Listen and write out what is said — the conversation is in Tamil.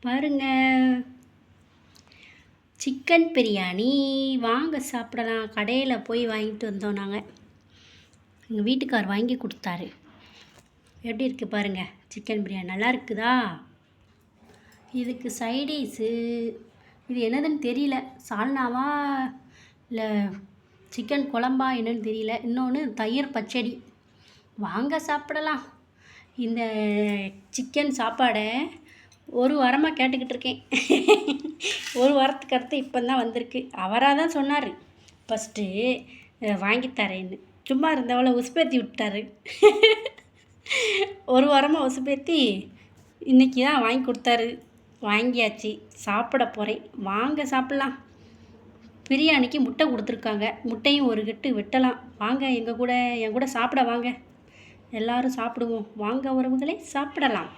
பாருங்க, சிக்கன் பிரியாணி வாங்க சாப்பிடலாம். கடையில் போய் வாங்கிட்டு வந்தோம் நாங்கள். எங்கள் வீட்டுக்கார் வாங்கி கொடுத்தாரு. எப்படி இருக்குது பாருங்கள், சிக்கன் பிரியாணி நல்லா இருக்குதா? இதுக்கு சைடிஷு இது என்னதுன்னு தெரியல, சால்னாவா இல்லை சிக்கன் குழம்பா என்னன்னு தெரியல. இன்னொன்று தயிர் பச்சடி. வாங்க சாப்பிடலாம். இந்த சிக்கன் சாப்பாடை ஒரு வாரமாக கேட்டுக்கிட்டு இருக்கேன். ஒரு வாரத்துக்கு அடுத்து இப்போ தான் வந்திருக்கு. அவராக தான் சொன்னார் ஃபஸ்ட்டு வாங்கித்தரேன்னு. சும்மா இருந்தவளை உசுப்பேற்றி விட்டார். ஒரு வாரமாக உசுப்பேற்றி இன்றைக்கி தான் வாங்கி கொடுத்தாரு. வாங்கியாச்சு, சாப்பிட போகிறேன். வாங்க சாப்பிட்லாம். பிரியாணிக்கு முட்டை கொடுத்துருக்காங்க. முட்டையும் ஒரு கட்டு வெட்டலாம். வாங்க என் கூட சாப்பிட வாங்க. எல்லோரும் சாப்பிடுவோம். வாங்க உறவுகளே, சாப்பிடலாம்.